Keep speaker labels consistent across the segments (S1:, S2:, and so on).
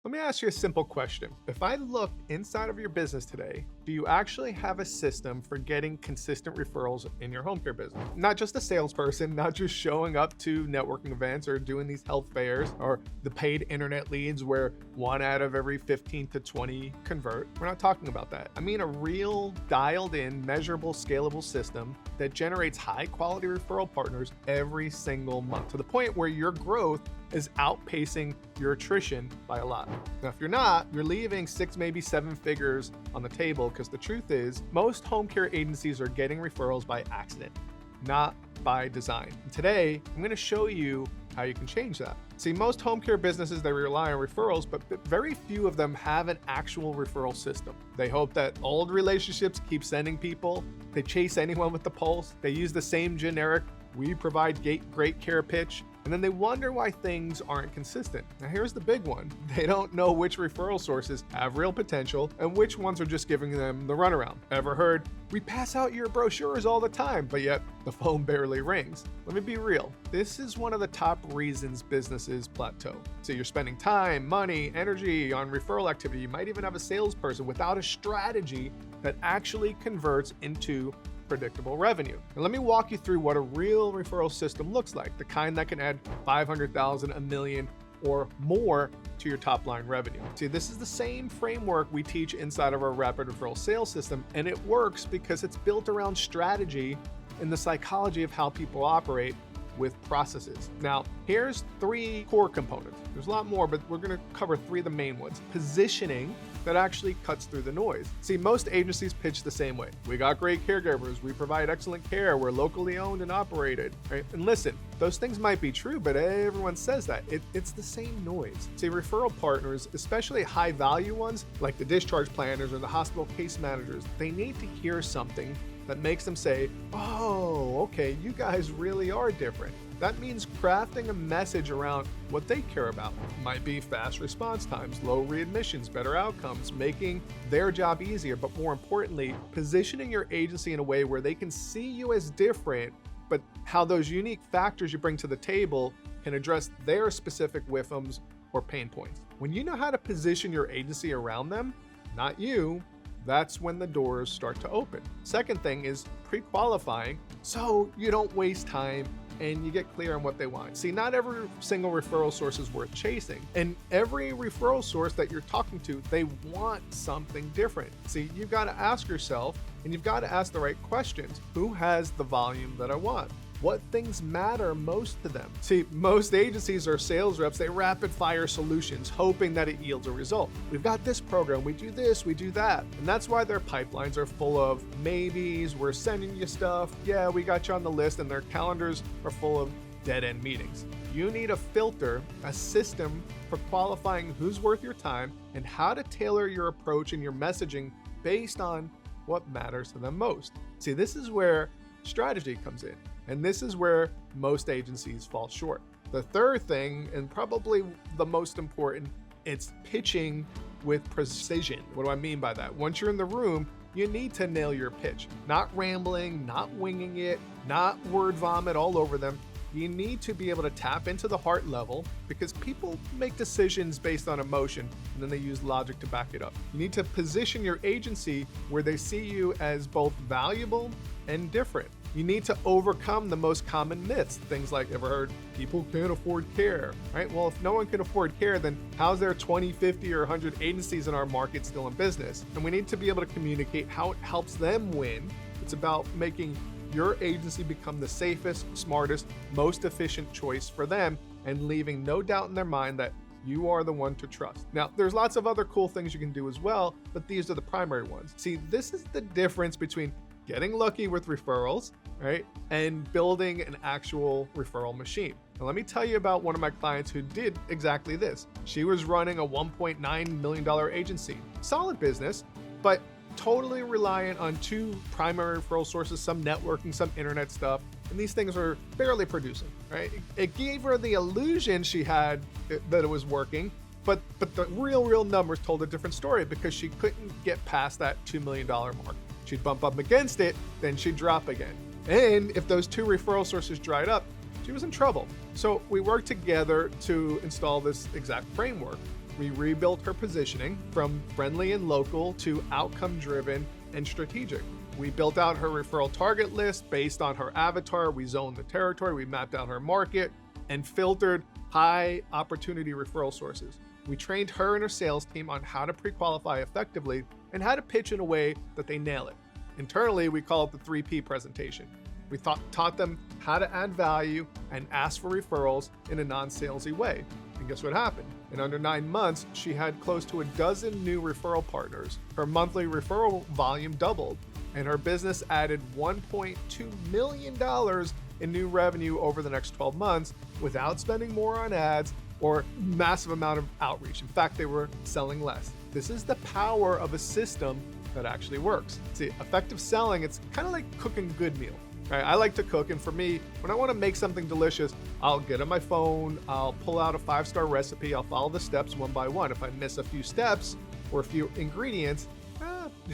S1: Let me ask you a simple question. If I look inside of your business today, do you actually have a system for getting consistent referrals in your home care business? Not just a salesperson, not just showing up to networking events or doing these health fairs or the paid internet leads where one out of every 15 to 20 convert. We're not talking about that. I mean a real dialed in, measurable, scalable system that generates high quality referral partners every single month to the point where your growth is outpacing your attrition by a lot. Now, if you're not, you're leaving 6, maybe 7 figures on the table because the truth is most home care agencies are getting referrals by accident, not by design. And today, I'm going to show you how you can change that. See, most home care businesses, they rely on referrals, but very few of them have an actual referral system. They hope that old relationships keep sending people. They chase anyone with the pulse. They use the same generic, we provide great care pitch. And then they wonder why things aren't consistent. Now here's the big one. They don't know which referral sources have real potential and which ones are just giving them the runaround. Ever heard, we pass out your brochures all the time, but yet the phone barely rings? Let me be real. This is one of the top reasons businesses plateau. So you're spending time, money, energy on referral activity. You might even have a salesperson without a strategy that actually converts into predictable revenue. And let me walk you through what a real referral system looks like, the kind that can add 500,000, a million, or more to your top line revenue. See, this is the same framework we teach inside of our rapid referral sales system, and it works because it's built around strategy and the psychology of how people operate with processes. Now, here's 3 core components. There's a lot more, but we're going to cover 3 of the main ones. Positioning that actually cuts through the noise. See, most agencies pitch the same way. We got great caregivers. We provide excellent care. We're locally owned and operated. Right? And listen, those things might be true, but everyone says that. It's the same noise. See, referral partners, especially high value ones like the discharge planners or the hospital case managers, they need to hear something that makes them say, oh, okay, you guys really are different. That means crafting a message around what they care about. Might be fast response times, low readmissions, better outcomes, making their job easier, but more importantly, positioning your agency in a way where they can see you as different, but how those unique factors you bring to the table can address their specific whiffums or pain points. When you know how to position your agency around them, not you, that's when the doors start to open. Second thing is pre-qualifying so you don't waste time and you get clear on what they want. See, not every single referral source is worth chasing. And every referral source that you're talking to, they want something different. See, you've got to ask yourself, and you've got to ask the right questions. Who has the volume that I want? What things matter most to them? See, most agencies or sales reps, they rapid fire solutions, hoping that it yields a result. We've got this program, we do this, we do that. And that's why their pipelines are full of maybes, we're sending you stuff, yeah, we got you on the list, and their calendars are full of dead-end meetings. You need a filter, a system for qualifying who's worth your time and how to tailor your approach and your messaging based on what matters to them most. See, this is where strategy comes in. And this is where most agencies fall short. The third thing, and probably the most important, it's pitching with precision. What do I mean by that? Once you're in the room, you need to nail your pitch. Not rambling, not winging it, not word vomit all over them. You need to be able to tap into the heart level because people make decisions based on emotion and then they use logic to back it up. You need to position your agency where they see you as both valuable and different. You need to overcome the most common myths. Things like, ever heard, people can't afford care, right? Well, if no one can afford care, then how's there 20, 50, or 100 agencies in our market still in business? And we need to be able to communicate how it helps them win. It's about making your agency become the safest, smartest, most efficient choice for them and leaving no doubt in their mind that you are the one to trust. Now, there's lots of other cool things you can do as well, but these are the primary ones. See, this is the difference between getting lucky with referrals, right, and building an actual referral machine. Now, let me tell you about one of my clients who did exactly this. She was running a $1.9 million agency. Solid business, but totally reliant on 2 primary referral sources, some networking, some internet stuff, and these things were barely producing, right? It gave her the illusion she had that it was working, but the real numbers told a different story because she couldn't get past that $2 million mark. She'd bump up against it, then she'd drop again. And if those 2 referral sources dried up, she was in trouble. So we worked together to install this exact framework. We rebuilt her positioning from friendly and local to outcome-driven and strategic. We built out her referral target list based on her avatar. We zoned the territory. We mapped out her market and filtered high opportunity referral sources. We trained her and her sales team on how to pre-qualify effectively and how to pitch in a way that they nail it. Internally, we call it the 3P presentation. We taught them how to add value and ask for referrals in a non-salesy way. And guess what happened? In under 9 months, she had close to a dozen new referral partners. Her monthly referral volume doubled, and her business added $1.2 million in new revenue over the next 12 months without spending more on ads or massive amount of outreach. In fact, they were selling less. This is the power of a system that actually works. See, effective selling, it's kind of like cooking a good meal. Right? I like to cook, and for me, when I want to make something delicious, I'll get on my phone, I'll pull out a 5-star recipe, I'll follow the steps one by one. If I miss a few steps or a few ingredients,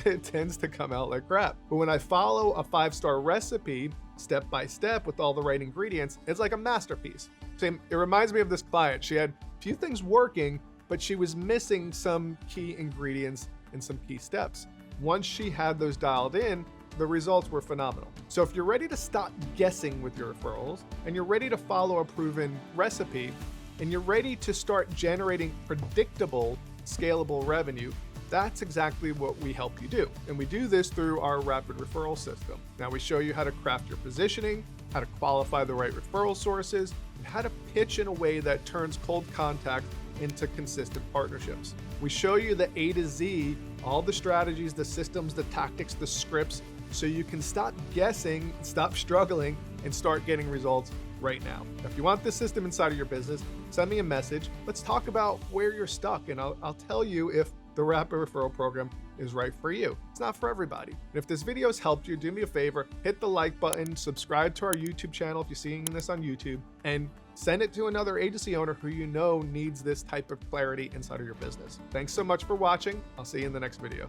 S1: it tends to come out like crap. But when I follow a 5-star recipe, step by step with all the right ingredients, it's like a masterpiece. It reminds me of this client. She had a few things working, but she was missing some key ingredients and some key steps. Once she had those dialed in, the results were phenomenal. So if you're ready to stop guessing with your referrals, and you're ready to follow a proven recipe, and you're ready to start generating predictable, scalable revenue, that's exactly what we help you do. And we do this through our rapid referral system. Now we show you how to craft your positioning, how to qualify the right referral sources, and how to pitch in a way that turns cold contact into consistent partnerships. We show you the A to Z, all the strategies, the systems, the tactics, the scripts, so you can stop guessing, stop struggling, and start getting results right now. If you want this system inside of your business, send me a message. Let's talk about where you're stuck, and I'll tell you if the Rapid Referral Program is right for you. It's not for everybody. And if this video has helped you, do me a favor, hit the like button, subscribe to our YouTube channel if you're seeing this on YouTube, and send it to another agency owner who you know needs this type of clarity inside of your business. Thanks so much for watching. I'll see you in the next video.